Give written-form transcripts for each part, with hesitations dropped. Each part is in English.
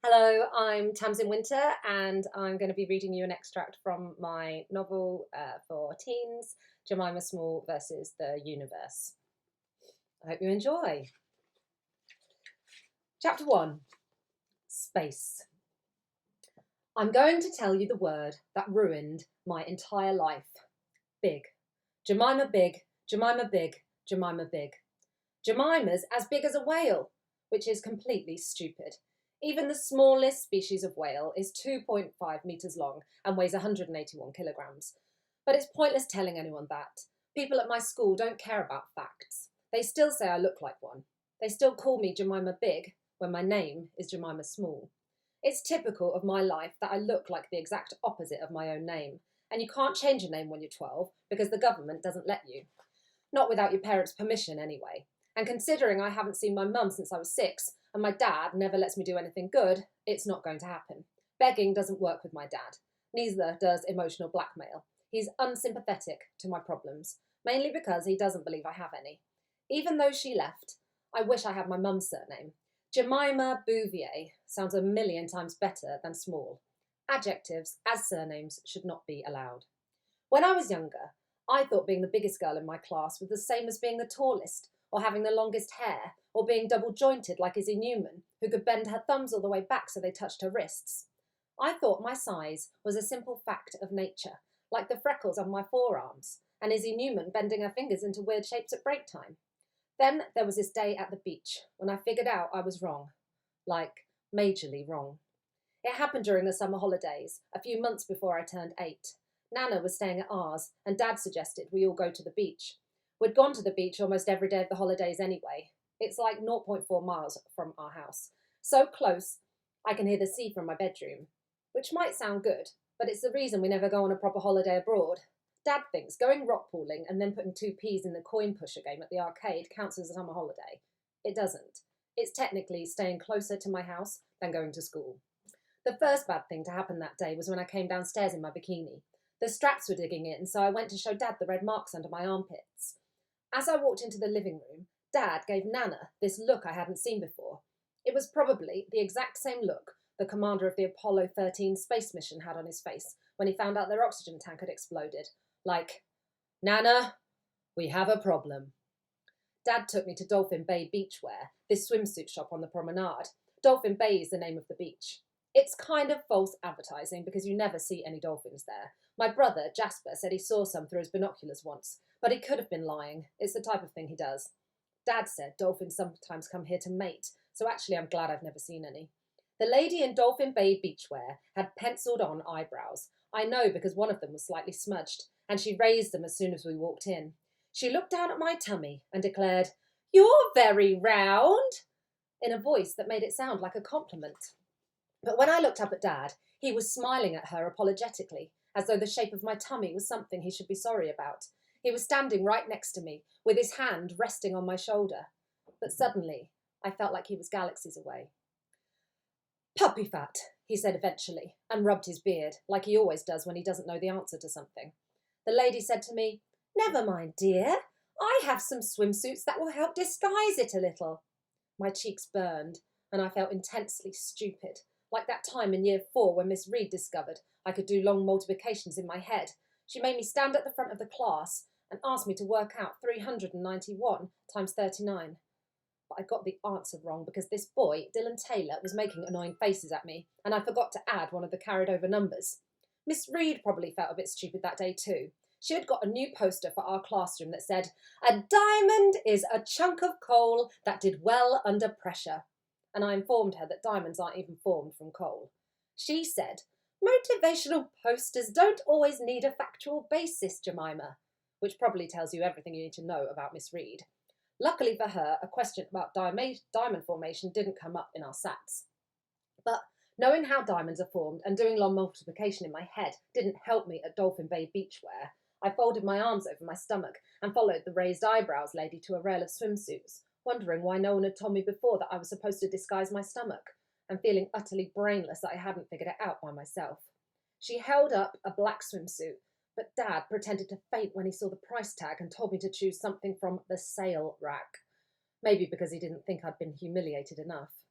Hello, I'm Tamsin Winter, and I'm going to be reading you an extract from my novel for teens, Jemima Small versus the Universe. I hope you enjoy. Chapter 1. Space. I'm going to tell you the word that ruined my entire life. Big. Jemima Big, Jemima Big, Jemima Big. Jemima's as big as a whale, which is completely stupid. Even the smallest species of whale is 2.5 metres long and weighs 181 kilograms. But it's pointless telling anyone that. People at my school don't care about facts. They still say I look like one. They still call me Jemima Big when my name is Jemima Small. It's typical of my life that I look like the exact opposite of my own name. And you can't change a name when you're 12 because the government doesn't let you. Not without your parents' permission, anyway. And considering I haven't seen my mum since I was 6, and my dad never lets me do anything good, it's not going to happen. Begging doesn't work with my dad. Neither does emotional blackmail. He's unsympathetic to my problems, mainly because he doesn't believe I have any. Even though she left, I wish I had my mum's surname. Jemima Bouvier sounds a million times better than Small. Adjectives as surnames should not be allowed. When I was younger, I thought being the biggest girl in my class was the same as being the tallest, or having the longest hair, or being double jointed like Izzy Newman, who could bend her thumbs all the way back so they touched her wrists. I thought my size was a simple fact of nature, like the freckles on my forearms, and Izzy Newman bending her fingers into weird shapes at break time. Then there was this day at the beach when I figured out I was wrong. Like, majorly wrong. It happened during the summer holidays, a few months before I turned 8. Nana was staying at ours, and Dad suggested we all go to the beach. We'd gone to the beach almost every day of the holidays anyway. It's like zero point 0.4 miles from our house. So close, I can hear the sea from my bedroom. Which might sound good, but it's the reason we never go on a proper holiday abroad. Dad thinks going rock pooling and then putting 2p's in the coin pusher game at the arcade counts as a summer holiday. It doesn't. It's technically staying closer to my house than going to school. The first bad thing to happen that day was when I came downstairs in my bikini. The straps were digging in, so I went to show Dad the red marks under my armpits. As I walked into the living room, Dad gave Nana this look I hadn't seen before. It was probably the exact same look the commander of the Apollo 13 space mission had on his face when he found out their oxygen tank had exploded. Like, Nana, we have a problem. Dad took me to Dolphin Bay Beachwear, this swimsuit shop on the promenade. Dolphin Bay is the name of the beach. It's kind of false advertising because you never see any dolphins there. My brother, Jasper, said he saw some through his binoculars once, but he could have been lying. It's the type of thing he does. Dad said dolphins sometimes come here to mate, so actually I'm glad I've never seen any. The lady in Dolphin Bay Beachwear had penciled on eyebrows. I know because one of them was slightly smudged, and she raised them as soon as we walked in. She looked down at my tummy and declared, "You're very round," in a voice that made it sound like a compliment. But when I looked up at Dad, he was smiling at her apologetically, as though the shape of my tummy was something he should be sorry about. He was standing right next to me, with his hand resting on my shoulder. But suddenly, I felt like he was galaxies away. "Puppy fat," he said eventually, and rubbed his beard, like he always does when he doesn't know the answer to something. The lady said to me, "Never mind, dear. I have some swimsuits that will help disguise it a little." My cheeks burned, and I felt intensely stupid, like that time in year 4 when Miss Reed discovered I could do long multiplications in my head. She made me stand at the front of the class and asked me to work out 391 times 39. But I got the answer wrong because this boy, Dylan Taylor, was making annoying faces at me, and I forgot to add one of the carried over numbers. Miss Reed probably felt a bit stupid that day too. She had got a new poster for our classroom that said, "A diamond is a chunk of coal that did well under pressure." And I informed her that diamonds aren't even formed from coal. She said, "Motivational posters don't always need a factual basis, Jemima," which probably tells you everything you need to know about Miss Reed. Luckily for her, a question about diamond formation didn't come up in our SATs. But knowing how diamonds are formed and doing long multiplication in my head didn't help me at Dolphin Bay Beachwear. I folded my arms over my stomach and followed the raised eyebrows lady to a rail of swimsuits, wondering why no one had told me before that I was supposed to disguise my stomach, and feeling utterly brainless that I hadn't figured it out by myself. She held up a black swimsuit, but Dad pretended to faint when he saw the price tag and told me to choose something from the sale rack. Maybe because he didn't think I'd been humiliated enough.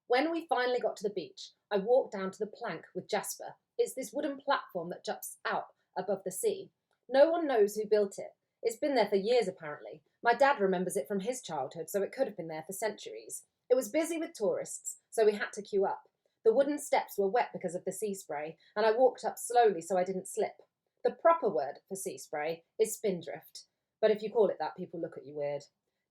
When we finally got to the beach, I walked down to the plank with Jasper. It's this wooden platform that juts out above the sea. No one knows who built it. It's been there for years, apparently. My dad remembers it from his childhood, so it could have been there for centuries. It was busy with tourists, so we had to queue up. The wooden steps were wet because of the sea spray, and I walked up slowly so I didn't slip. The proper word for sea spray is spindrift, but if you call it that, people look at you weird.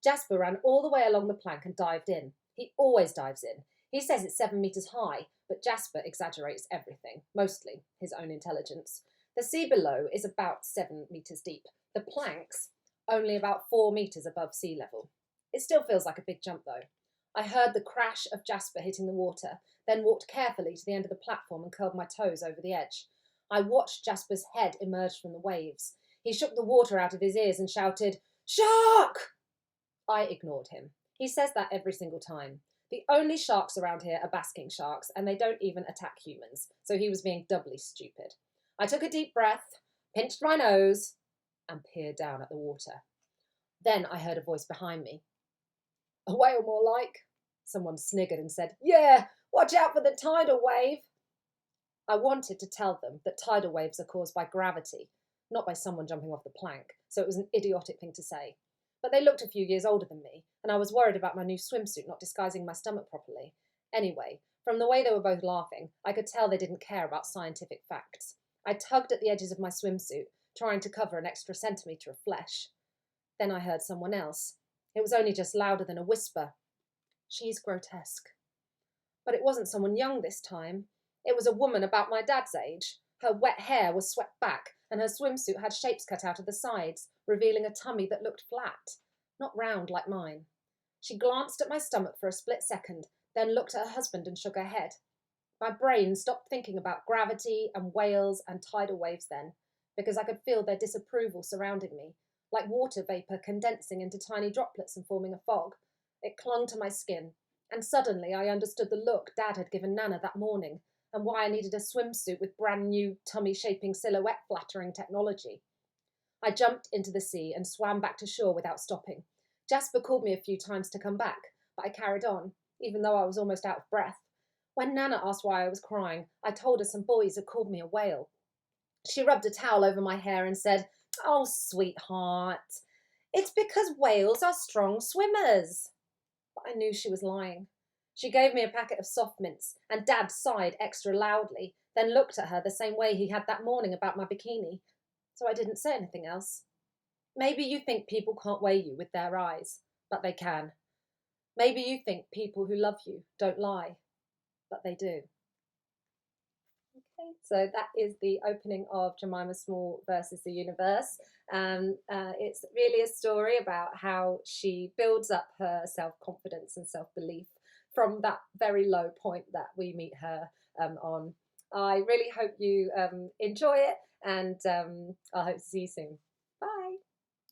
Jasper ran all the way along the plank and dived in. He always dives in. He says it's 7 metres high, but Jasper exaggerates everything, mostly his own intelligence. The sea below is about 7 metres deep. The planks only about 4 metres above sea level. It still feels like a big jump though. I heard the crash of Jasper hitting the water, then walked carefully to the end of the platform and curled my toes over the edge. I watched Jasper's head emerge from the waves. He shook the water out of his ears and shouted, "Shark!" I ignored him. He says that every single time. The only sharks around here are basking sharks, and they don't even attack humans, so he was being doubly stupid. I took a deep breath, pinched my nose, and peered down at the water. Then I heard a voice behind me. "A whale more like." Someone sniggered and said, "Yeah, watch out for the tidal wave." I wanted to tell them that tidal waves are caused by gravity, not by someone jumping off the plank, so it was an idiotic thing to say. But they looked a few years older than me, and I was worried about my new swimsuit not disguising my stomach properly. Anyway, from the way they were both laughing, I could tell they didn't care about scientific facts. I tugged at the edges of my swimsuit, trying to cover an extra centimetre of flesh. Then I heard someone else. It was only just louder than a whisper. "She's grotesque." But it wasn't someone young this time. It was a woman about my dad's age. Her wet hair was swept back, and her swimsuit had shapes cut out of the sides, revealing a tummy that looked flat, not round like mine. She glanced at my stomach for a split second, then looked at her husband and shook her head. My brain stopped thinking about gravity and whales and tidal waves then, because I could feel their disapproval surrounding me, like water vapour condensing into tiny droplets and forming a fog. It clung to my skin, and suddenly I understood the look Dad had given Nana that morning, and why I needed a swimsuit with brand new tummy-shaping silhouette flattering technology. I jumped into the sea and swam back to shore without stopping. Jasper called me a few times to come back, but I carried on, even though I was almost out of breath. When Nana asked why I was crying, I told her some boys had called me a whale. She rubbed a towel over my hair and said, "Oh, sweetheart, it's because whales are strong swimmers." But I knew she was lying. She gave me a packet of soft mints, and Dad sighed extra loudly, then looked at her the same way he had that morning about my bikini. So I didn't say anything else. Maybe you think people can't weigh you with their eyes, but they can. Maybe you think people who love you don't lie, but they do. Okay, so that is the opening of Jemima Small versus the Universe. It's really a story about how she builds up her self-confidence and self-belief from that very low point that we meet her on. I really hope you enjoy it, and I hope to see you soon.